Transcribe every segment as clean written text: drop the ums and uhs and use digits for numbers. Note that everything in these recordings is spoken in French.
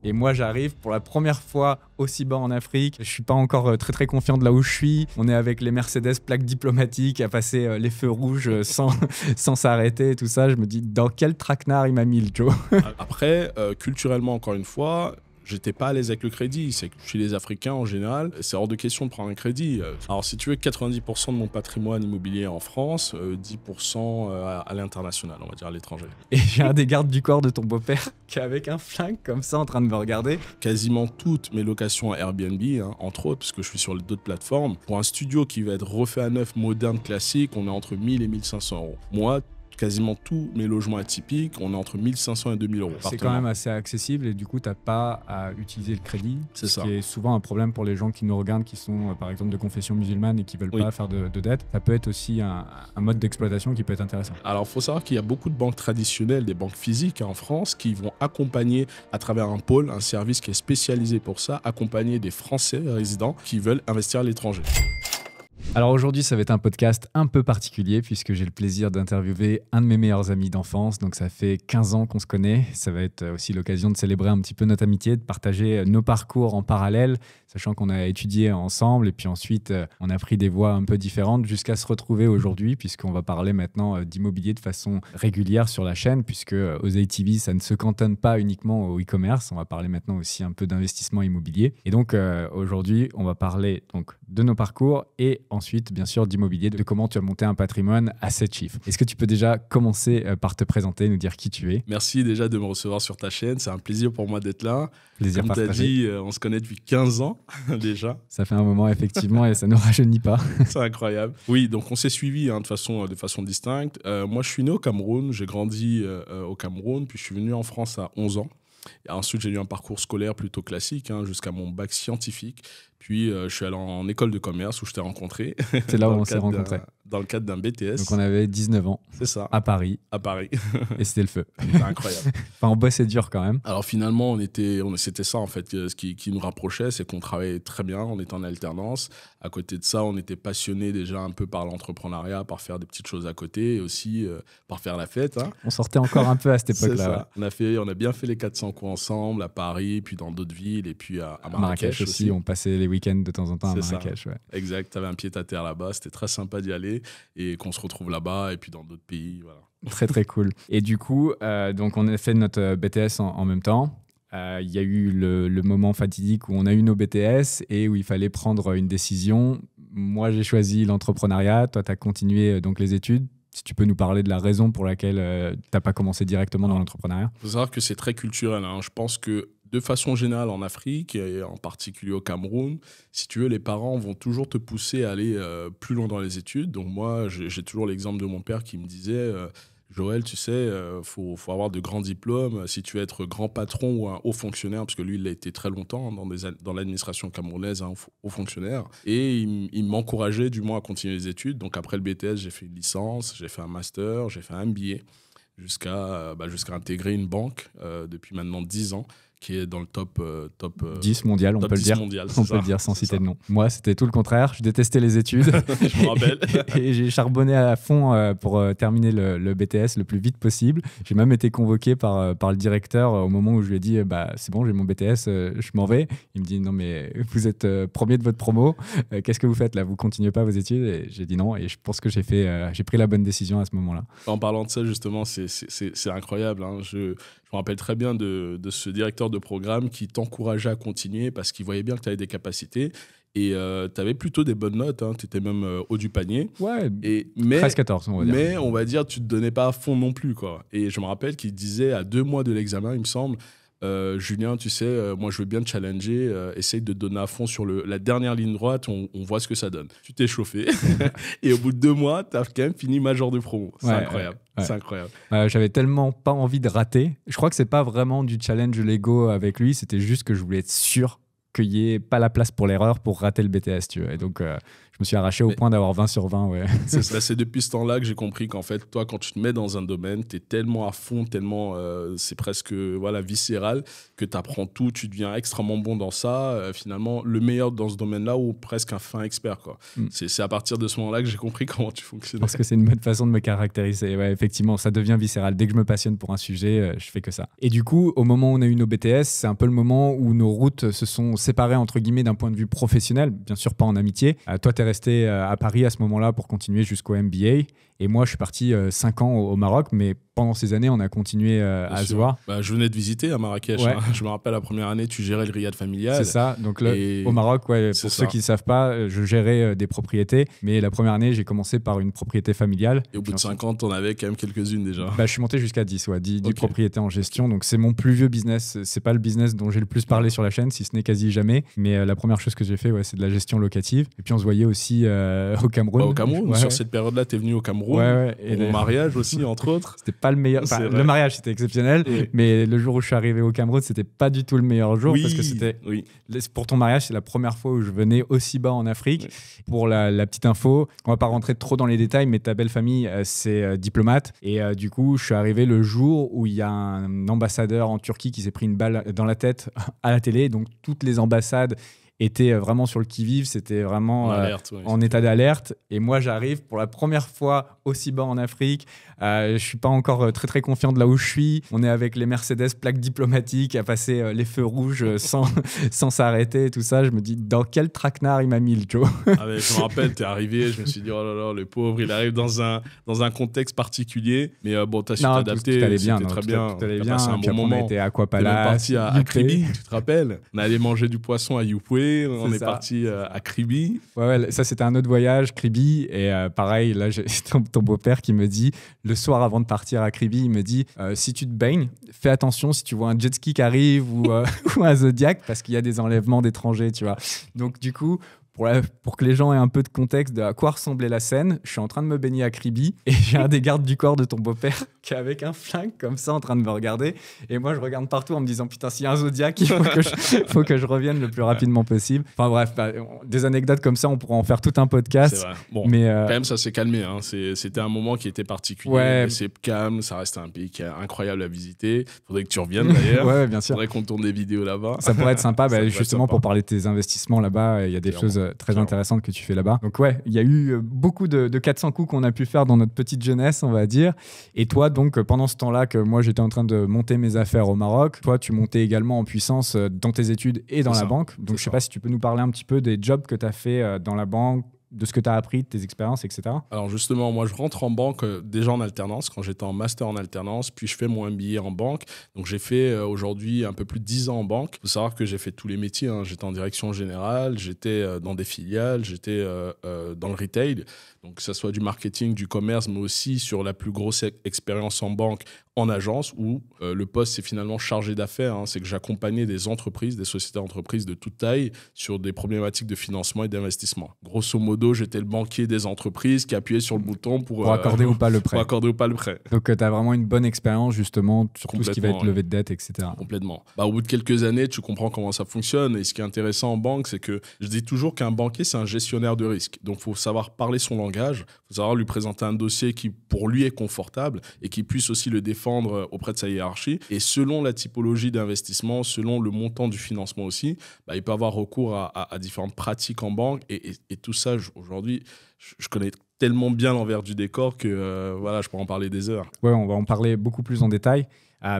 Et moi, j'arrive pour la première fois aussi bas en Afrique. Je suis pas encore très très confiant de là où je suis. On est avec les Mercedes plaques diplomatiques à passer les feux rouges sans s'arrêter et tout ça. Je me dis, dans quel traquenard il m'a mis le Joe? Après, culturellement, encore une fois, j'étais pas à l'aise avec le crédit. C'est que chez les Africains, en général, c'est hors de question de prendre un crédit. Alors, si tu veux, 90% de mon patrimoine immobilier est en France, 10% à l'international, on va dire à l'étranger. Et j'ai un des gardes du corps de ton beau-père qui est avec un flingue comme ça en train de me regarder. Quasiment toutes mes locations à Airbnb, entre autres, parce que je suis sur d'autres plateformes, pour un studio qui va être refait à neuf, moderne, classique, on est entre 1000 et 1500 euros. Moi, quasiment tous mes logements atypiques, on est entre 1500 et 2000 euros. C'est quand même assez accessible et du coup, tu n'as pas à utiliser le crédit. C'est ça. Ce qui est souvent un problème pour les gens qui nous regardent, qui sont par exemple de confession musulmane et qui ne veulent pas faire de dette. Ça peut être aussi un mode d'exploitation qui peut être intéressant. Alors, il faut savoir qu'il y a beaucoup de banques traditionnelles, des banques physiques en France, qui vont accompagner à travers un pôle, un service qui est spécialisé pour ça, accompagner des Français résidents qui veulent investir à l'étranger. Alors aujourd'hui, ça va être un podcast un peu particulier puisque j'ai le plaisir d'interviewer un de mes meilleurs amis d'enfance. Donc ça fait 15 ans qu'on se connaît. Ça va être aussi l'occasion de célébrer un petit peu notre amitié, de partager nos parcours en parallèle, sachant qu'on a étudié ensemble et puis ensuite on a pris des voies un peu différentes jusqu'à se retrouver aujourd'hui puisqu'on va parler maintenant d'immobilier de façon régulière sur la chaîne puisque Oseille TV, ça ne se cantonne pas uniquement au e-commerce. On va parler maintenant aussi un peu d'investissement immobilier. Et donc aujourd'hui, on va parler donc de nos parcours et ensuite, bien sûr, d'immobilier, de comment tu as monté un patrimoine à 7 chiffres. Est-ce que tu peux déjà commencer par te présenter, nous dire qui tu es? Merci déjà de me recevoir sur ta chaîne. C'est un plaisir pour moi d'être là. Plaisir partagé. Comme tu as dit, on se connaît depuis 15 ans déjà. Ça fait un moment, effectivement, et ça ne rajeunit pas. C'est incroyable. Oui, donc on s'est suivis de façon distincte. Moi, je suis né au Cameroun. J'ai grandi au Cameroun, puis je suis venu en France à 11 ans. Et ensuite, j'ai eu un parcours scolaire plutôt classique jusqu'à mon bac scientifique. Puis, je suis allé en école de commerce où je t'ai rencontré. C'est là où on s'est rencontrés. Dans le cadre d'un BTS. Donc, on avait 19 ans. C'est ça. À Paris. À Paris. Et c'était le feu. C'était incroyable. Enfin, on bossait dur quand même. Alors, finalement, c'était ça, en fait, ce qui nous rapprochait, c'est qu'on travaillait très bien, on était en alternance. À côté de ça, on était passionnés déjà un peu par l'entrepreneuriat, par faire des petites choses à côté et aussi par faire la fête. On sortait encore un peu à cette époque-là. Ouais. On a bien fait les 400 coups ensemble à Paris, puis dans d'autres villes et puis à Marrakech aussi. On passait les week-ends de temps en temps à Marrakech. Ouais. Exact, tu avais un pied-à-terre là-bas, c'était très sympa d'y aller et qu'on se retrouve là-bas et puis dans d'autres pays. Voilà. Très très cool. Et du coup, donc on a fait notre BTS en même temps. Il y a eu le moment fatidique où on a eu nos BTS et où il fallait prendre une décision. Moi, j'ai choisi l'entrepreneuriat. Toi, tu as continué donc les études. Si tu peux nous parler de la raison pour laquelle tu n'as pas commencé directement dans l'entrepreneuriat. Il faut savoir que c'est très culturel. Je pense que de façon générale en Afrique, et en particulier au Cameroun, si tu veux, les parents vont toujours te pousser à aller plus loin dans les études. Donc moi, j'ai toujours l'exemple de mon père qui me disait Joël, tu sais, faut avoir de grands diplômes si tu veux être grand patron ou un haut fonctionnaire, parce que lui, il a été très longtemps dans l'administration camerounaise, haut fonctionnaire. Et il m'encourageait du moins à continuer les études. Donc après le BTS, j'ai fait une licence, j'ai fait un master, j'ai fait un MBA, jusqu'à intégrer une banque depuis maintenant 10 ans. Qui est dans le top 10 mondial, on peut le dire. On peut le dire sans citer de nom. Moi, c'était tout le contraire. Je détestais les études. Je me rappelle. Et j'ai charbonné à fond pour terminer le BTS le plus vite possible. J'ai même été convoqué par le directeur au moment où je lui ai dit c'est bon, j'ai mon BTS, je m'en vais. Il me dit non, mais vous êtes premier de votre promo. Qu'est-ce que vous faites là? Vous continuez pas vos études? Et j'ai dit non. Et je pense que j'ai pris la bonne décision à ce moment-là. En parlant de ça, justement, c'est incroyable. Je me rappelle très bien de ce directeur de programme qui t'encourageait à continuer parce qu'il voyait bien que tu avais des capacités et tu avais plutôt des bonnes notes. Tu étais même haut du panier. Ouais, 13-14, on va dire. Mais on va dire, tu ne te donnais pas à fond non plus, quoi. Et je me rappelle qu'il disait à 2 mois de l'examen, il me semble, Julien, tu sais, moi je veux bien te challenger, essaye de te donner à fond sur la dernière ligne droite, on voit ce que ça donne. Tu t'es chauffé et au bout de 2 mois, tu as quand même fini major de promo. C'est incroyable. Ouais. C'est incroyable. J'avais tellement pas envie de rater. Je crois que c'est pas vraiment du challenge Lego avec lui, c'était juste que je voulais être sûr qu'il n'y ait pas la place pour l'erreur pour rater le BTS, tu vois. Et donc, je me suis arraché au point d'avoir 20 sur 20. Ouais. C'est depuis ce temps-là que j'ai compris qu'en fait, toi, quand tu te mets dans un domaine, tu es tellement à fond, tellement, c'est presque voilà, viscéral, que tu apprends tout, tu deviens extrêmement bon dans ça. Finalement, le meilleur dans ce domaine-là ou presque un fin expert. Quoi. C'est à partir de ce moment-là que j'ai compris comment tu fonctionnais. Parce que c'est une bonne façon de me caractériser. Ouais, effectivement, ça devient viscéral. Dès que je me passionne pour un sujet, je fais que ça. Et du coup, au moment où on a eu nos BTS, c'est un peu le moment où nos routes se sont séparées, entre guillemets, d'un point de vue professionnel. Bien sûr, pas en amitié. Toi, tu es resté à Paris à ce moment-là pour continuer jusqu'au MBA. Et moi, je suis parti 5 ans au Maroc, mais pendant ces années, on a continué à se voir. Bah, je venais de visiter à Marrakech. Ouais. Hein. Je me rappelle la première année, tu gérais le riad familial. C'est ça. Donc là, au Maroc, ouais, pour ceux qui ne savent pas, je gérais des propriétés. Mais la première année, j'ai commencé par une propriété familiale. Et au bout de 5 ans, tu en avais quand même quelques-unes déjà. Bah, je suis monté jusqu'à 10, 10 propriétés en gestion. Donc c'est mon plus vieux business. C'est pas le business dont j'ai le plus parlé sur la chaîne, si ce n'est quasi jamais. Mais la première chose que j'ai fait, c'est de la gestion locative. Et puis on se voyait aussi au Cameroun. Au Cameroun, sur cette période-là, tu es venu au Cameroun. Ouais. Et mon mariage aussi, entre autres. C'était pas le meilleur. Enfin, le mariage, c'était exceptionnel. Oui. Mais le jour où je suis arrivé au Cameroun, c'était pas du tout le meilleur jour. Parce que c'était. Oui. Pour ton mariage, c'est la première fois où je venais aussi bas en Afrique. Oui. Pour la petite info, on va pas rentrer trop dans les détails, mais ta belle famille, c'est diplomate. Et du coup, je suis arrivé le jour où il y a un ambassadeur en Turquie qui s'est pris une balle dans la tête à la télé. Donc, toutes les ambassades étaient vraiment sur le qui-vive, c'était vraiment en état d'alerte. Et moi, j'arrive pour la première fois aussi bas en Afrique. Je ne suis pas encore très, très confiant de là où je suis. On est avec les Mercedes plaques diplomatiques à passer les feux rouges sans s'arrêter, tout ça. Je me dis, dans quel traquenard il m'a mis le Joe? Je me rappelle, tu es arrivé, je me suis dit, oh là là, le pauvre, il arrive dans un contexte particulier. Mais bon, tu as su t'adapter. Tout allait bien. Très bien. Tout allait bien. Passé un bon moment. On était à Aquapalace. On est parti à Kribi, tu te rappelles? On allait manger du poisson à Youpoué. On est parti à Kribi. Ouais, ça, c'était un autre voyage, Kribi. Et pareil, là, j'ai ton beau-père qui me dit, le soir avant de partir à Kribi, il me dit, si tu te baignes, fais attention si tu vois un jet ski qui arrive ou un Zodiac, parce qu'il y a des enlèvements d'étrangers, tu vois. Donc, du coup, pour que les gens aient un peu de contexte de à quoi ressemblait la scène, je suis en train de me baigner à Kribi et j'ai un des gardes du corps de ton beau-père qui est avec un flingue comme ça en train de me regarder. Et moi, je regarde partout en me disant putain, s'il y a un Zodiac, il faut que je revienne le plus rapidement possible. Enfin bref, des anecdotes comme ça, on pourra en faire tout un podcast. C'est vrai. Bon, mais quand même, ça s'est calmé. Hein. C'était un moment qui était particulier. Ouais. C'est calme, ça reste un pays qui est incroyable à visiter. Faudrait que tu reviennes d'ailleurs. Ouais, bien sûr. Faudrait qu'on tourne des vidéos là-bas. Ça pourrait être sympa. Justement, pour parler de tes investissements là-bas, il y a des choses très intéressantes que tu fais là-bas. Donc ouais, il y a eu beaucoup de 400 coups qu'on a pu faire dans notre petite jeunesse, on va dire. Et toi, donc, pendant ce temps-là que moi, j'étais en train de monter mes affaires au Maroc, toi, tu montais également en puissance dans tes études et dans la banque. Donc, je sais pas si tu peux nous parler un petit peu des jobs que tu as fait dans la banque, de ce que tu as appris, de tes expériences, etc. Alors justement, moi je rentre en banque déjà en alternance, quand j'étais en master en alternance, puis je fais mon MBA en banque. Donc j'ai fait aujourd'hui un peu plus de 10 ans en banque. Il faut savoir que j'ai fait tous les métiers. Hein. J'étais en direction générale, j'étais dans des filiales, j'étais dans le retail. Donc que ce soit du marketing, du commerce, mais aussi sur la plus grosse expérience en banque, en agence, où le poste c'est finalement chargé d'affaires. Hein. C'est que j'accompagnais des entreprises, des sociétés d'entreprises de toute taille sur des problématiques de financement et d'investissement. Grosso modo, j'étais le banquier des entreprises qui appuyait sur le bouton pour accorder ou pas le prêt. Pour accorder ou pas le prêt. Donc tu as vraiment une bonne expérience justement sur tout ce qui va être levée de dette, etc. Complètement. Au bout de quelques années, tu comprends comment ça fonctionne. Et ce qui est intéressant en banque, c'est que je dis toujours qu'un banquier, c'est un gestionnaire de risque. Donc il faut savoir parler son langage. Il faut savoir lui présenter un dossier qui, pour lui, est confortable et qui puisse aussi le défendre auprès de sa hiérarchie. Et selon la typologie d'investissement, selon le montant du financement aussi, il peut avoir recours à différentes pratiques en banque. Et tout ça, aujourd'hui, je connais tellement bien l'envers du décor que je pourrais en parler des heures. Ouais, on va en parler beaucoup plus en détail.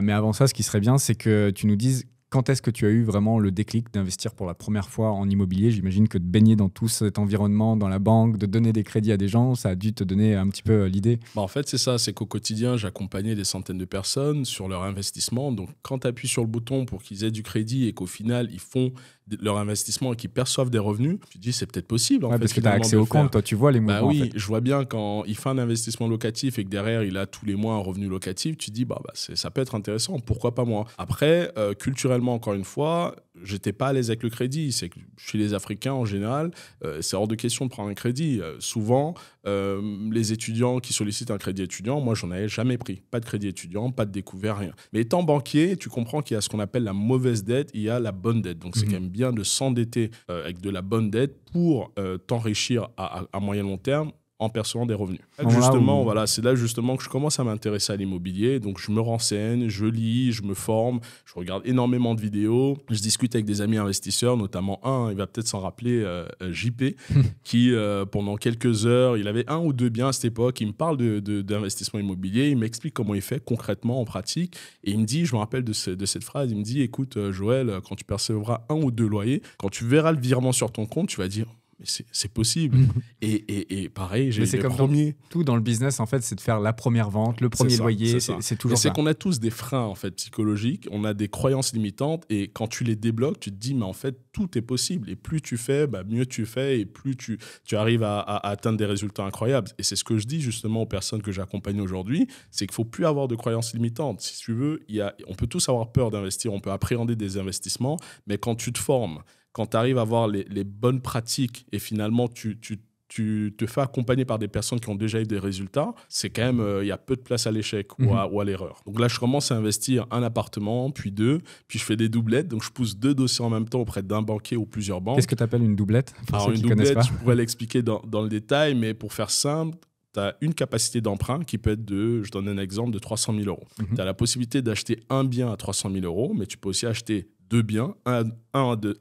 Mais avant ça, ce qui serait bien, c'est que tu nous dises quand est-ce que tu as eu vraiment le déclic d'investir pour la première fois en immobilier? J'imagine que de baigner dans tout cet environnement, dans la banque, de donner des crédits à des gens, ça a dû te donner un petit peu l'idée. En fait, c'est ça. C'est qu'au quotidien, j'accompagnais des centaines de personnes sur leur investissement. Donc, quand tu appuies sur le bouton pour qu'ils aient du crédit et qu'au final, ils font leur investissement et qu'ils perçoivent des revenus, tu te dis c'est peut-être possible. Parce que tu as accès au compte, toi, tu vois les mouvements. Oui, en fait. Je vois bien quand il fait un investissement locatif et que derrière, il a tous les mois un revenu locatif, tu te dis ça peut être intéressant, pourquoi pas moi. Après, culturellement, encore une fois, j'étais pas à l'aise avec le crédit. C'est que chez les Africains, en général, c'est hors de question de prendre un crédit. Souvent, les étudiants qui sollicitent un crédit étudiant, moi, j'en avais jamais pris. Pas de crédit étudiant, pas de découvert, rien. Mais étant banquier, tu comprends qu'il y a ce qu'on appelle la mauvaise dette, il y a la bonne dette. Donc, c'est quand même bien de s'endetter avec de la bonne dette pour t'enrichir à moyen long terme en percevant des revenus. Justement, voilà, c'est là justement que je commence à m'intéresser à l'immobilier. Donc, je me renseigne, je lis, je me forme, je regarde énormément de vidéos. Je discute avec des amis investisseurs, notamment un, il va peut-être s'en rappeler, JP, qui, pendant quelques heures, il avait 1 ou 2 biens à cette époque. Il me parle d'investissement immobilier. Il m'explique comment il fait concrètement, en pratique. Et il me dit, je me rappelle de cette phrase, il me dit, écoute, Joël, quand tu percevras 1 ou 2 loyers, quand tu verras le virement sur ton compte, tu vas dire, c'est possible. Et pareil, j'ai les premiers. Tout dans le business, en fait, c'est de faire la première vente, le premier loyer. C'est toujours ça. C'est qu'on a tous des freins en fait, psychologiques. On a des croyances limitantes. Et quand tu les débloques, tu te dis, mais en fait, tout est possible. Et plus tu fais, mieux tu fais. Et plus tu arrives à atteindre des résultats incroyables. Et c'est ce que je dis justement aux personnes que j'accompagne aujourd'hui. C'est qu'il ne faut plus avoir de croyances limitantes. Si tu veux, on peut tous avoir peur d'investir. On peut appréhender des investissements. Mais quand tu te formes, quand tu arrives à avoir les bonnes pratiques et finalement tu te fais accompagner par des personnes qui ont déjà eu des résultats, c'est quand même, il y a peu de place à l'échec ou à l'erreur. Donc là, je commence à investir un appartement, puis 2, puis je fais des doublettes. Donc je pousse 2 dossiers en même temps auprès d'un banquier ou plusieurs banques. Qu'est-ce que tu appelles une doublette? Alors une doublette, je pourrais l'expliquer dans le détail, mais pour faire simple, tu as une capacité d'emprunt qui peut être je donne un exemple, de 300 000 euros. Tu as la possibilité d'acheter un bien à 300 000 euros, mais tu peux aussi acheter 2 biens, un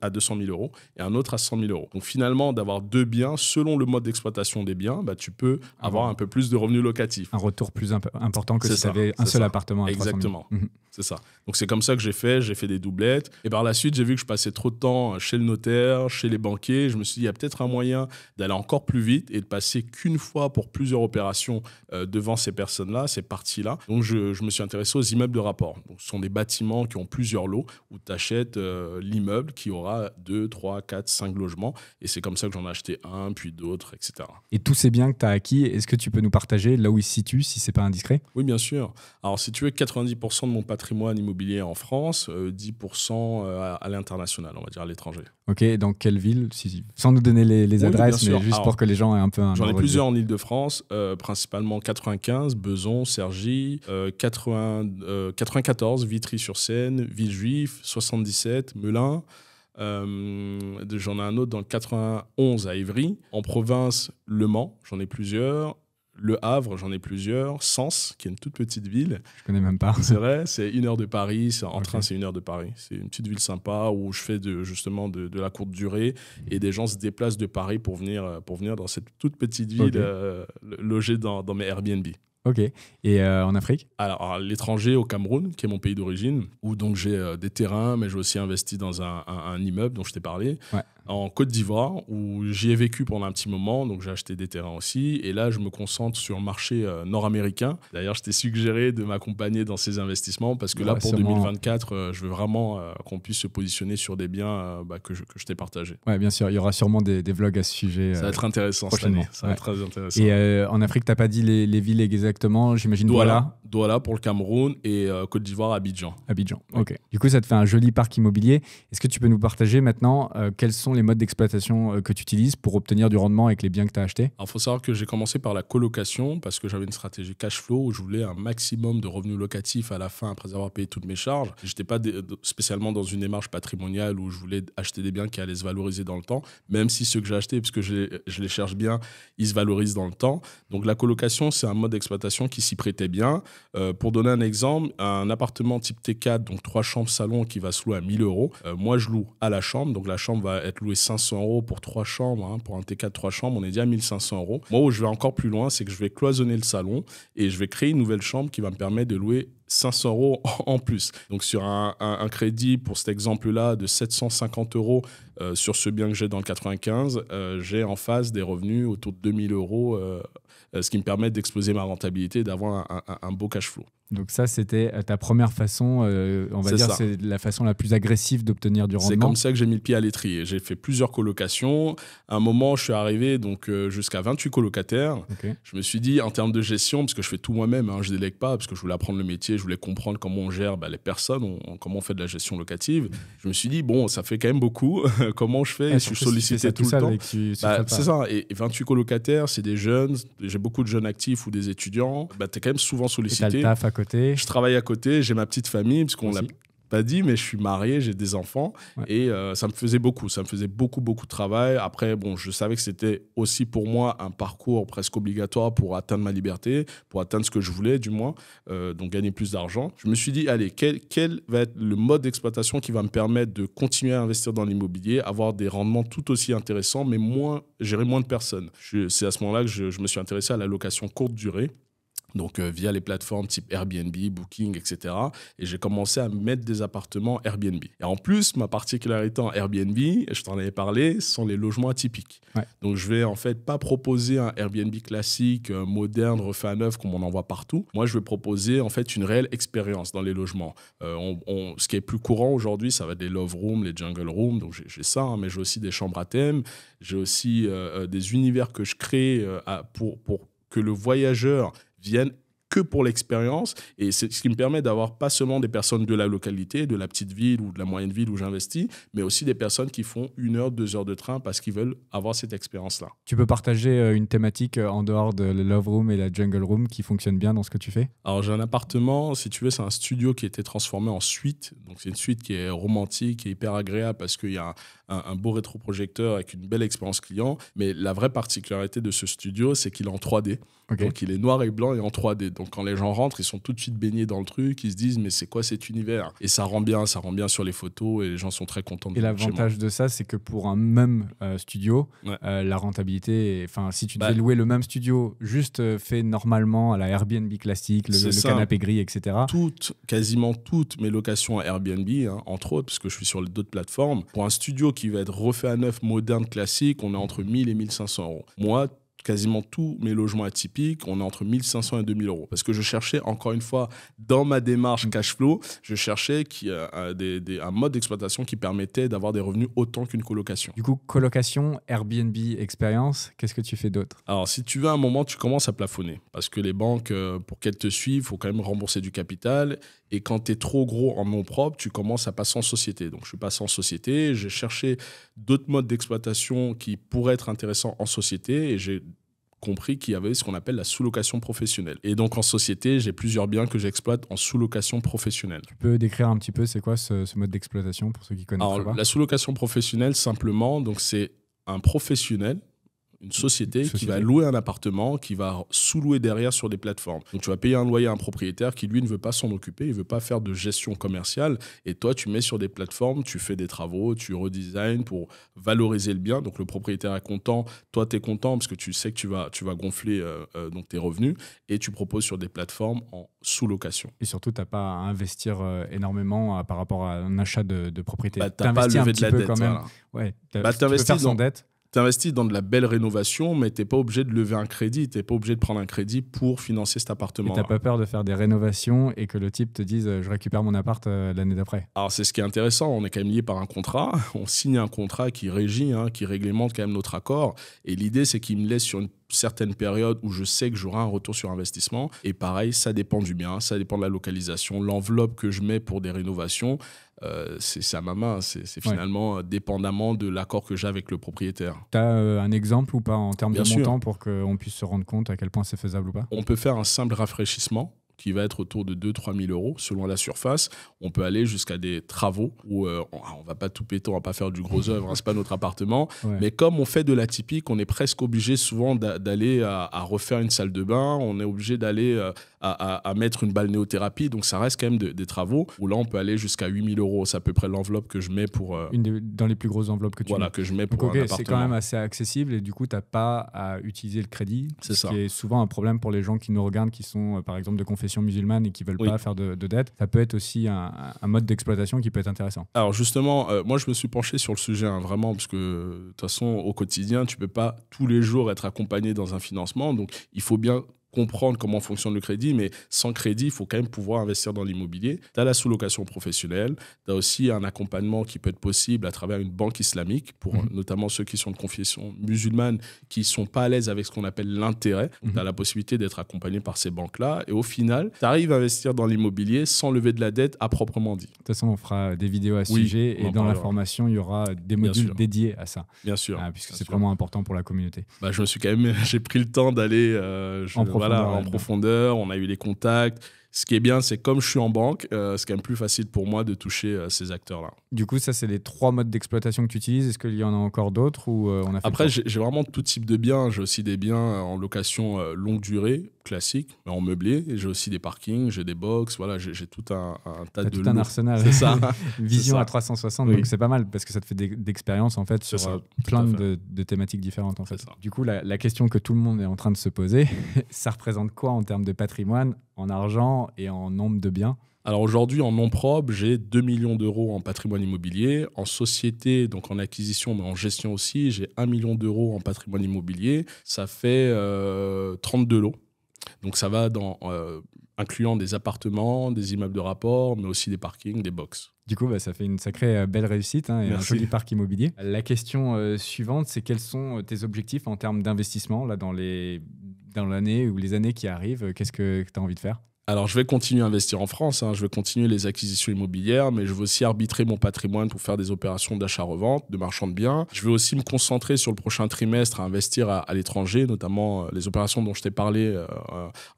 à 200 000 euros et un autre à 100 000 euros. Donc finalement, d'avoir 2 biens, selon le mode d'exploitation des biens, tu peux avoir un peu plus de revenus locatifs. Un retour plus important que si tu avais un seul appartement à 300 000. Exactement, c'est ça. Donc c'est comme ça que j'ai fait des doublettes. Et par la suite, j'ai vu que je passais trop de temps chez le notaire, chez les banquiers. Je me suis dit, il y a peut-être un moyen d'aller encore plus vite et de passer qu'une fois pour plusieurs opérations devant ces personnes-là, ces parties-là. Donc je me suis intéressé aux immeubles de rapport. Donc, ce sont des bâtiments qui ont plusieurs lots où tu achètes l'immeuble qui aura 2, 3, 4, 5 logements. Et c'est comme ça que j'en ai acheté un, puis d'autres, etc. Et tous ces biens que tu as acquis, est-ce que tu peux nous partager là où ils se situent, si c'est pas indiscret? Oui, bien sûr. Alors, si tu veux, 90% de mon patrimoine immobilier en France, 10% à l'international, on va dire à l'étranger. Ok, dans quelle ville? Sans nous donner les adresses, mais juste pour que les gens aient un peu un... J'en ai plusieurs en Ile-de-France, principalement 95, Besançon, Cergy, 94, Vitry-sur-Seine, Villejuif, 77, Melun. J'en ai un autre dans le 91 à Évry. En province, Le Mans, j'en ai plusieurs. Le Havre, j'en ai plusieurs. Sens, qui est une toute petite ville. Je connais même pas. C'est vrai, c'est 1 heure de Paris. En train, c'est 1 heure de Paris. C'est une petite ville sympa où je fais justement de la courte durée et des gens se déplacent de Paris pour venir dans cette toute petite ville loger dans mes Airbnb. Ok. Et en Afrique? Alors, à l'étranger, au Cameroun, qui est mon pays d'origine, où donc j'ai des terrains, mais j'ai aussi investi dans un immeuble dont je t'ai parlé. Ouais. En Côte d'Ivoire, où j'y ai vécu pendant un petit moment, donc j'ai acheté des terrains aussi. Et là, je me concentre sur le marché nord-américain. D'ailleurs, je t'ai suggéré de m'accompagner dans ces investissements parce que là, pour 2024, je veux vraiment qu'on puisse se positionner sur des biens que je t'ai partagés. Oui, bien sûr. Il y aura sûrement des vlogs à ce sujet. Ça va être intéressant prochainement. Cette année. Ça va être très intéressant. Et en Afrique, tu n'as pas dit les villes exactement, j'imagine Douala. Douala pour le Cameroun et Côte d'Ivoire, Abidjan. Abidjan, ok. Du coup, ça te fait un joli parc immobilier. Est-ce que tu peux nous partager maintenant quels sont les modes d'exploitation que tu utilises pour obtenir du rendement avec les biens que tu as achetés? Il faut savoir que j'ai commencé par la colocation parce que j'avais une stratégie cash flow où je voulais un maximum de revenus locatifs à la fin après avoir payé toutes mes charges. Je n'étais pas spécialement dans une démarche patrimoniale où je voulais acheter des biens qui allaient se valoriser dans le temps, même si ceux que j'ai achetés, parce que je les cherche bien, ils se valorisent dans le temps. Donc la colocation, c'est un mode d'exploitation qui s'y prêtait bien. Pour donner un exemple, un appartement type T4, donc 3 chambres salon qui va se louer à 1 000 euros. Moi, je loue à la chambre, donc la chambre va être louée 500 euros pour 3 chambres. Hein, pour un T4 3 chambres, on est déjà à 1 500 euros. Moi, où je vais encore plus loin, c'est que je vais cloisonner le salon et je vais créer une nouvelle chambre qui va me permettre de louer 500 euros en plus. Donc sur un crédit, pour cet exemple-là, de 750 euros sur ce bien que j'ai dans le 95, j'ai en face des revenus autour de 2 000 euros, ce qui me permet d'exploser ma rentabilité et d'avoir un beau cash flow. Donc ça, c'était ta première façon, on va C'est dire, ça. c'est la façon la plus agressive d'obtenir du C'est rendement. comme ça que j'ai mis le pied à l'étrier. J'ai fait plusieurs colocations. À un moment, je suis arrivé jusqu'à 28 colocataires. Ok. Je me suis dit, en termes de gestion, parce que je fais tout moi-même, hein, je délègue pas, parce que je voulais apprendre le métier, je voulais comprendre comment on gère les personnes, comment on fait de la gestion locative. Je me suis dit, bon, ça fait quand même beaucoup. Comment je fais? Je suis sollicité tout le temps. C'est ça. Et 28 colocataires, c'est des jeunes. J'ai beaucoup de jeunes actifs ou des étudiants. Tu es quand même souvent sollicité. Et t'as le taf à côté. Je travaille à côté, j'ai ma petite famille, parce qu'on l'a pas dit, mais je suis marié, j'ai des enfants. Ouais. Et ça me faisait beaucoup. Ça me faisait beaucoup de travail. Après, bon, je savais que c'était aussi pour moi un parcours presque obligatoire pour atteindre ma liberté, pour atteindre ce que je voulais, du moins, donc gagner plus d'argent. Je me suis dit, allez, quel va être le mode d'exploitation qui va me permettre de continuer à investir dans l'immobilier, avoir des rendements tout aussi intéressants, mais gérer moins de personnes. C'est à ce moment-là que je me suis intéressé à la location courte durée. Donc, via les plateformes type Airbnb, Booking, etc. Et j'ai commencé à mettre des appartements Airbnb. Et en plus, ma particularité en Airbnb, je t'en avais parlé, ce sont les logements atypiques. Ouais. Donc, je vais en fait pas proposer un Airbnb classique, moderne, refait à neuf, comme on en voit partout. Moi, je vais proposer en fait une réelle expérience dans les logements. Ce qui est plus courant aujourd'hui, ça va être les love rooms, les jungle rooms. Donc, j'ai ça, hein, mais j'ai aussi des chambres à thème. J'ai aussi des univers que je crée pour que le voyageur viennent que pour l'expérience. Et c'est ce qui me permet d'avoir pas seulement des personnes de la localité, de la petite ville ou de la moyenne ville où j'investis, mais aussi des personnes qui font 1 heure, 2 heures de train parce qu'ils veulent avoir cette expérience-là. Tu peux partager une thématique en dehors de la Love Room et la Jungle Room qui fonctionne bien dans ce que tu fais? Alors, j'ai un appartement, si tu veux, c'est un studio qui a été transformé en suite. Donc, c'est une suite qui est romantique et hyper agréable parce qu'il y a un beau rétroprojecteur avec une belle expérience client. Mais la vraie particularité de ce studio, c'est qu'il est en 3D. Okay. Donc, il est noir et blanc et en 3D. Donc, quand les gens rentrent, ils sont tout de suite baignés dans le truc. Ils se disent, mais c'est quoi cet univers? Et ça rend bien sur les photos et les gens sont très contents de venir chez moi. Et l'avantage de ça, c'est que pour un même studio, la rentabilité, si tu devais louer le même studio, juste fait normalement à la Airbnb classique, le canapé gris, etc. Quasiment toutes mes locations à Airbnb, hein, entre autres, parce que je suis sur d'autres plateformes, pour un studio qui va être refait à neuf, moderne, classique, on est entre 1 000 et 1 500 euros. Moi, quasiment tous mes logements atypiques, on est entre 1 500 et 2 000 euros. Parce que je cherchais, encore une fois, dans ma démarche cash flow, je cherchais un mode d'exploitation qui permettait d'avoir des revenus autant qu'une colocation. Du coup, colocation, Airbnb, expérience, qu'est-ce que tu fais d'autre? Alors, si tu veux, à un moment, tu commences à plafonner. Parce que les banques, pour qu'elles te suivent, il faut quand même rembourser du capital. Et quand tu es trop gros en nom propre, tu commences à passer en société. Donc, je suis passé en société. J'ai cherché d'autres modes d'exploitation qui pourraient être intéressants en société. Et j'ai compris qu'il y avait ce qu'on appelle la sous-location professionnelle. Et donc, en société, j'ai plusieurs biens que j'exploite en sous-location professionnelle. Tu peux décrire un petit peu, c'est quoi ce mode d'exploitation pour ceux qui connaissent pas? La sous-location professionnelle, simplement, donc c'est un professionnel, une société qui va louer un appartement, qui va sous-louer derrière sur des plateformes. Donc, tu vas payer un loyer à un propriétaire qui, lui, ne veut pas s'en occuper, il ne veut pas faire de gestion commerciale. Et toi, tu mets sur des plateformes, tu fais des travaux, tu redesigns pour valoriser le bien. Donc, le propriétaire est content, toi, tu es content parce que tu sais que tu vas gonfler donc tes revenus et tu proposes sur des plateformes en sous-location. Et surtout, tu n'as pas à investir énormément par rapport à un achat de propriété. Tu n'as pas à lever de la dette. Quand même. Voilà. Ouais, tu peux faire sans dette. Tu investis dans de la belle rénovation, mais tu n'es pas obligé de lever un crédit. Tu n'es pas obligé de prendre un crédit pour financer cet appartement. Et tu n'as pas peur de faire des rénovations et que le type te dise je récupère mon appart l'année d'après. Alors, c'est ce qui est intéressant. On est quand même lié par un contrat. On signe un contrat qui régit, qui réglemente quand même notre accord. Et l'idée, c'est qu'il me laisse sur une certaine période où je sais que j'aurai un retour sur investissement. Et pareil, ça dépend du bien, ça dépend de la localisation. L'enveloppe que je mets pour des rénovations, c'est à ma main. C'est finalement dépendamment de l'accord que j'ai avec le propriétaire. Tu as un exemple ou pas en termes Bien de sûr. montant pour qu'on puisse se rendre compte à quel point c'est faisable ou pas? On peut faire un simple rafraîchissement qui va être autour de 2 000 à 3 000 euros selon la surface. On peut aller jusqu'à des travaux où on va pas tout péter, on va pas faire du gros œuvre, c'est pas notre appartement. Ouais. Mais comme on fait de l'atypique, on est presque obligé souvent d'aller à refaire une salle de bain, on est obligé d'aller à mettre une balnéothérapie, donc ça reste quand même des travaux où là on peut aller jusqu'à 8 000 euros. C'est à peu près l'enveloppe que je mets pour... dans les plus grosses enveloppes que tu mets. Que je mets pour un appartement. C'est quand même assez accessible et du coup tu n'as pas à utiliser le crédit. C'est ça. Ce qui est souvent un problème pour les gens qui nous regardent, qui sont par exemple de confession musulmane et qui veulent pas faire de dette. Ça peut être aussi un mode d'exploitation qui peut être intéressant. Alors justement, moi je me suis penché sur le sujet vraiment parce que de toute façon au quotidien tu peux pas tous les jours être accompagné dans un financement, donc il faut bien comprendre comment fonctionne le crédit, mais sans crédit, il faut quand même pouvoir investir dans l'immobilier. Tu as la sous-location professionnelle, tu as aussi un accompagnement qui peut être possible à travers une banque islamique, pour notamment ceux qui sont de confession musulmane, qui ne sont pas à l'aise avec ce qu'on appelle l'intérêt. Tu as la possibilité d'être accompagné par ces banques-là, et au final, tu arrives à investir dans l'immobilier sans lever de la dette à proprement dit. De toute façon, on fera des vidéos à ce sujet, et dans la formation, il y y aura des modules dédiés à ça. Bien sûr. Puisque c'est vraiment important pour la communauté. Bah, j'ai pris le temps d'aller en profondeur. On a eu les contacts. Ce qui est bien, c'est comme je suis en banque, c'est quand même plus facile pour moi de toucher ces acteurs-là. Du coup, ça, c'est les 3 modes d'exploitation que tu utilises. Est-ce qu'il y en a encore d'autres ou on a fait Après, j'ai vraiment tout type de biens. J'ai aussi des biens en location longue durée, classique, mais en meublé. Et j'ai aussi des parkings, j'ai des box. Voilà, j'ai tout un tas de tout un arsenal. C'est ça. Vision à 360. Oui. Donc, c'est pas mal parce que ça te fait d'expérience en fait, sur plein de thématiques différentes. En fait. Du coup, la question que tout le monde est en train de se poser, ça représente quoi en termes de patrimoine, en argent et en nombre de biens? Alors aujourd'hui, en nom propre, j'ai 2 millions d'euros en patrimoine immobilier. En société, donc en acquisition, mais en gestion aussi, j'ai 1 million d'euros en patrimoine immobilier. Ça fait 32 lots. Donc ça va incluant des appartements, des immeubles de rapport, mais aussi des parkings, des box. Du coup, ça fait une sacrée belle réussite et un joli parc immobilier. La question suivante, c'est quels sont tes objectifs en termes d'investissement là, dans l'année ou les années qui arrivent? Qu'est-ce que tu as envie de faire? Alors, je vais continuer à investir en France, je vais continuer les acquisitions immobilières, mais je veux aussi arbitrer mon patrimoine pour faire des opérations d'achat-revente, de marchand de biens. Je veux aussi me concentrer sur le prochain trimestre à investir à l'étranger, notamment les opérations dont je t'ai parlé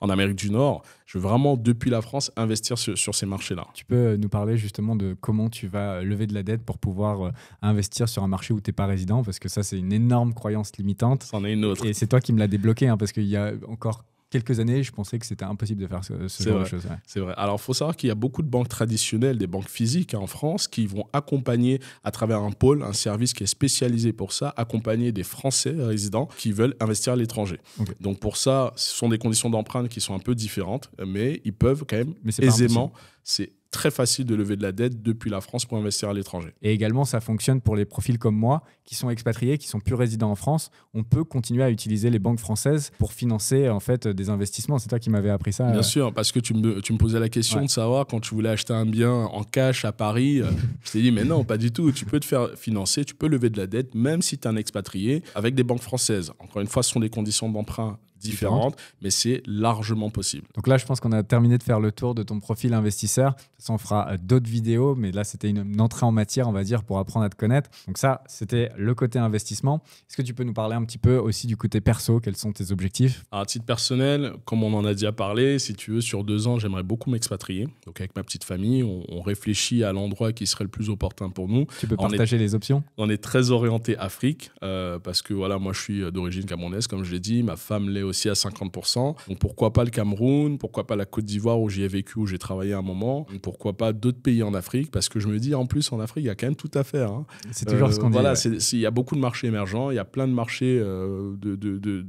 en Amérique du Nord. Je veux vraiment, depuis la France, investir sur ces marchés-là. Tu peux nous parler justement de comment tu vas lever de la dette pour pouvoir investir sur un marché où tu n'es pas résident? Parce que ça, c'est une énorme croyance limitante. C'en est une autre. Et c'est toi qui me l'as débloqué, parce qu'il y a encore quelques années, je pensais que c'était impossible de faire ce genre de choses. Ouais. C'est vrai. Alors, il faut savoir qu'il y a beaucoup de banques traditionnelles, des banques physiques en France, qui vont accompagner à travers un pôle, un service qui est spécialisé pour ça, accompagner des Français résidents qui veulent investir à l'étranger. Okay. Donc, pour ça, ce sont des conditions d'emprunt qui sont un peu différentes, mais ils peuvent quand même aisément... C'est très facile de lever de la dette depuis la France pour investir à l'étranger. Et également, ça fonctionne pour les profils comme moi, qui sont expatriés, qui sont plus résidents en France. On peut continuer à utiliser les banques françaises pour financer en fait des investissements. C'est toi qui m'avais appris ça. Bien sûr, parce que tu me posais la question de savoir quand tu voulais acheter un bien en cash à Paris. Je t'ai dit, mais non, pas du tout. Tu peux te faire financer, tu peux lever de la dette, même si tu es un expatrié, avec des banques françaises. Encore une fois, ce sont des conditions d'emprunt différentes, mais c'est largement possible. Donc là, je pense qu'on a terminé de faire le tour de ton profil investisseur. De toute façon, on fera d'autres vidéos, mais là, c'était une entrée en matière, on va dire, pour apprendre à te connaître. Donc ça, c'était le côté investissement. Est-ce que tu peux nous parler un petit peu aussi du côté perso? Quels sont tes objectifs? À titre personnel, comme on en a déjà parlé, si tu veux, sur 2 ans, j'aimerais beaucoup m'expatrier. Donc avec ma petite famille, on réfléchit à l'endroit qui serait le plus opportun pour nous. Tu peux partager les options? On est très orienté Afrique, parce que voilà, moi, je suis d'origine camerounaise, comme je l'ai dit. Ma femme l'est aussi à 50%. Donc pourquoi pas le Cameroun, pourquoi pas la Côte d'Ivoire où j'y ai vécu, où j'ai travaillé un moment, pourquoi pas d'autres pays en Afrique, parce que je me dis en plus en Afrique il y a quand même tout à faire. C'est toujours ce qu'on dit. Voilà, il y a beaucoup de marchés émergents, il y a plein de marchés il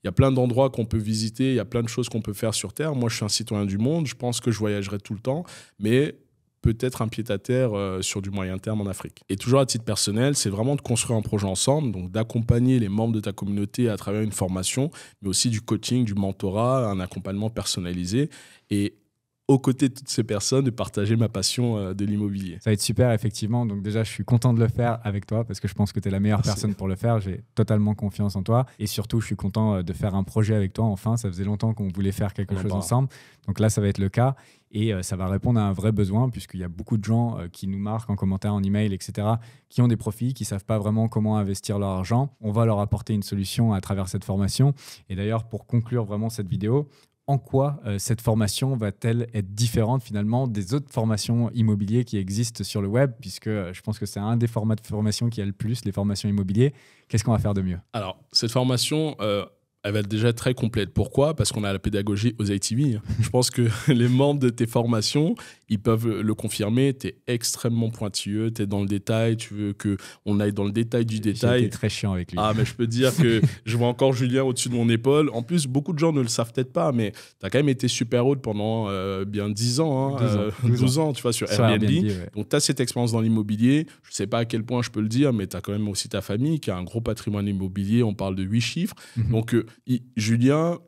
y a plein d'endroits qu'on peut visiter, il y a plein de choses qu'on peut faire sur Terre. Moi je suis un citoyen du monde, je pense que je voyagerai tout le temps, mais peut-être un pied-à-terre sur du moyen terme en Afrique. Et toujours à titre personnel, c'est vraiment de construire un projet ensemble, donc d'accompagner les membres de ta communauté à travers une formation, mais aussi du coaching, du mentorat, un accompagnement personnalisé. Et aux côtés de toutes ces personnes, de partager ma passion de l'immobilier. Ça va être super, effectivement. Donc déjà, je suis content de le faire avec toi parce que je pense que tu es la meilleure personne pour le faire. J'ai totalement confiance en toi. Et surtout, je suis content de faire un projet avec toi. Enfin, ça faisait longtemps qu'on voulait faire quelque chose ensemble. Donc là, ça va être le cas. Et ça va répondre à un vrai besoin puisqu'il y a beaucoup de gens qui nous marquent en commentaire, en email, etc., qui ont des profils, qui ne savent pas vraiment comment investir leur argent. On va leur apporter une solution à travers cette formation. Et d'ailleurs, pour conclure vraiment cette vidéo, en quoi cette formation va-t-elle être différente finalement des autres formations immobilières qui existent sur le web, puisque je pense que c'est un des formats de formation qui a le plus, les formations immobilières. Qu'est-ce qu'on va faire de mieux? Alors, cette formation, elle va être déjà très complète. Pourquoi? Parce qu'on a la pédagogie aux ITV. Je pense que les membres de tes formations, ils peuvent le confirmer. Tu es extrêmement pointilleux, tu es dans le détail, tu veux qu'on aille dans le détail du détail. J'ai été très chiant avec lui. Ah, mais je peux te dire que je vois encore Julien au-dessus de mon épaule. En plus, beaucoup de gens ne le savent peut-être pas, mais tu as quand même été super haut pendant bien 10 ans, 12 ans, tu vois, sur Airbnb. Ouais. Donc, tu as cette expérience dans l'immobilier. Je ne sais pas à quel point je peux le dire, mais tu as quand même aussi ta famille qui a un gros patrimoine immobilier. On parle de 8 chiffres. Donc, Julien,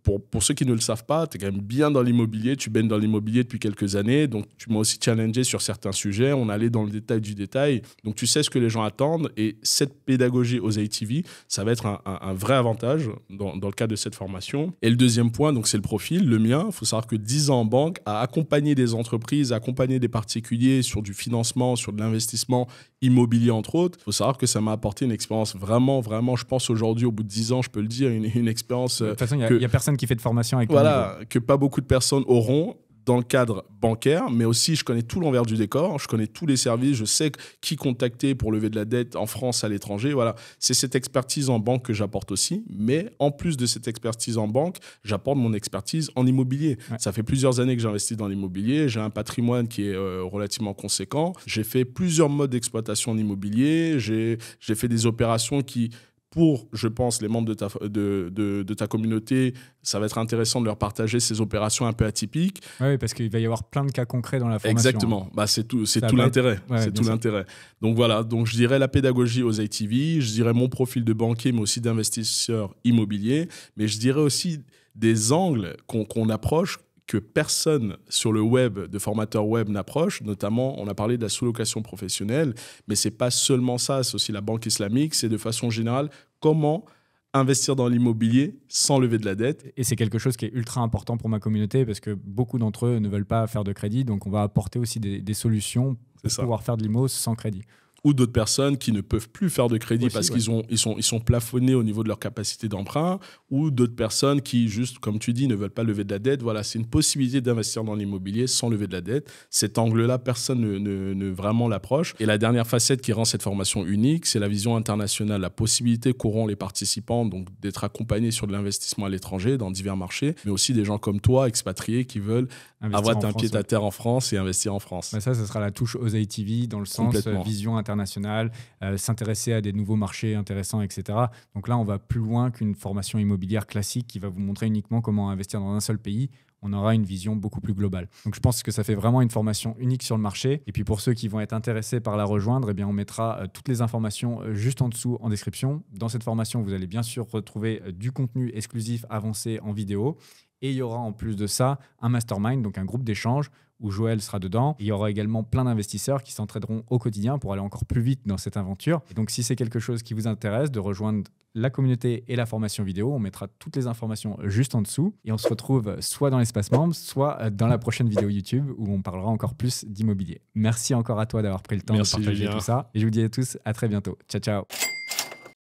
pour ceux qui ne le savent pas, tu es quand même bien dans l'immobilier, tu baignes dans l'immobilier depuis quelques années, donc tu m'as aussi challengé sur certains sujets, on allait dans le détail du détail, donc tu sais ce que les gens attendent, et cette pédagogie aux ATV, ça va être un vrai avantage dans le cadre de cette formation. Et le deuxième point, donc c'est le profil, le mien. Il faut savoir que 10 ans en banque, à accompagner des entreprises, à accompagner des particuliers sur du financement, sur de l'investissement immobilier, entre autres. Il faut savoir que ça m'a apporté une expérience vraiment, je pense aujourd'hui, au bout de 10 ans, je peux le dire, une expérience... De toute façon, il n'y a personne qui fait de formation avec ton voilà, niveau. que pas beaucoup de personnes auront dans le cadre bancaire, mais aussi je connais tout l'envers du décor, je connais tous les services, je sais qui contacter pour lever de la dette en France, à l'étranger. Voilà, c'est cette expertise en banque que j'apporte aussi, mais en plus de cette expertise en banque, j'apporte mon expertise en immobilier. Ouais. Ça fait plusieurs années que j'investis dans l'immobilier, j'ai un patrimoine qui est relativement conséquent, j'ai fait plusieurs modes d'exploitation en immobilier, j'ai fait des opérations qui... Pour, je pense, les membres de ta communauté, ça va être intéressant de leur partager ces opérations un peu atypiques. Oui, parce qu'il va y avoir plein de cas concrets dans la formation. Exactement. Bah, c'est tout l'intérêt. Ouais, c'est tout l'intérêt. Donc voilà, donc je dirais la pédagogie aux ATV, je dirais mon profil de banquier, mais aussi d'investisseur immobilier, mais je dirais aussi des angles qu'on approche que personne sur le web, de formateurs web, n'approche. Notamment, on a parlé de la sous-location professionnelle, mais ce n'est pas seulement ça, c'est aussi la banque islamique, c'est de façon générale comment investir dans l'immobilier sans lever de la dette. Et c'est quelque chose qui est ultra important pour ma communauté parce que beaucoup d'entre eux ne veulent pas faire de crédit, donc on va apporter aussi des solutions pour pouvoir faire de l'IMO sans crédit. Ou d'autres personnes qui ne peuvent plus faire de crédit aussi, parce qu'ils sont plafonnés au niveau de leur capacité d'emprunt, ou d'autres personnes qui, juste comme tu dis, ne veulent pas lever de la dette. Voilà, c'est une possibilité d'investir dans l'immobilier sans lever de la dette. Cet angle-là, personne ne vraiment l'approche. Et la dernière facette qui rend cette formation unique, c'est la vision internationale, la possibilité qu'auront les participants donc d'être accompagnés sur de l'investissement à l'étranger, dans divers marchés, mais aussi des gens comme toi, expatriés, qui veulent avoir un pied à terre en France et investir en France. Mais ça sera la touche aux ATV dans le sens vision internationale, s'intéresser à des nouveaux marchés intéressants, etc. Donc là, on va plus loin qu'une formation immobilière classique qui va vous montrer uniquement comment investir dans un seul pays. On aura une vision beaucoup plus globale. Donc je pense que ça fait vraiment une formation unique sur le marché. Et puis pour ceux qui vont être intéressés par la rejoindre, eh bien on mettra toutes les informations juste en dessous en description. Dans cette formation, vous allez bien sûr retrouver du contenu exclusif avancé en vidéo. Et il y aura en plus de ça un mastermind, donc un groupe d'échange où Joël sera dedans. Il y aura également plein d'investisseurs qui s'entraideront au quotidien pour aller encore plus vite dans cette aventure. Et donc si c'est quelque chose qui vous intéresse de rejoindre la communauté et la formation vidéo, on mettra toutes les informations juste en dessous. Et on se retrouve soit dans l'espace membre, soit dans la prochaine vidéo YouTube où on parlera encore plus d'immobilier. Merci encore à toi d'avoir pris le temps de partager tout ça. Et je vous dis à tous à très bientôt. Ciao, ciao.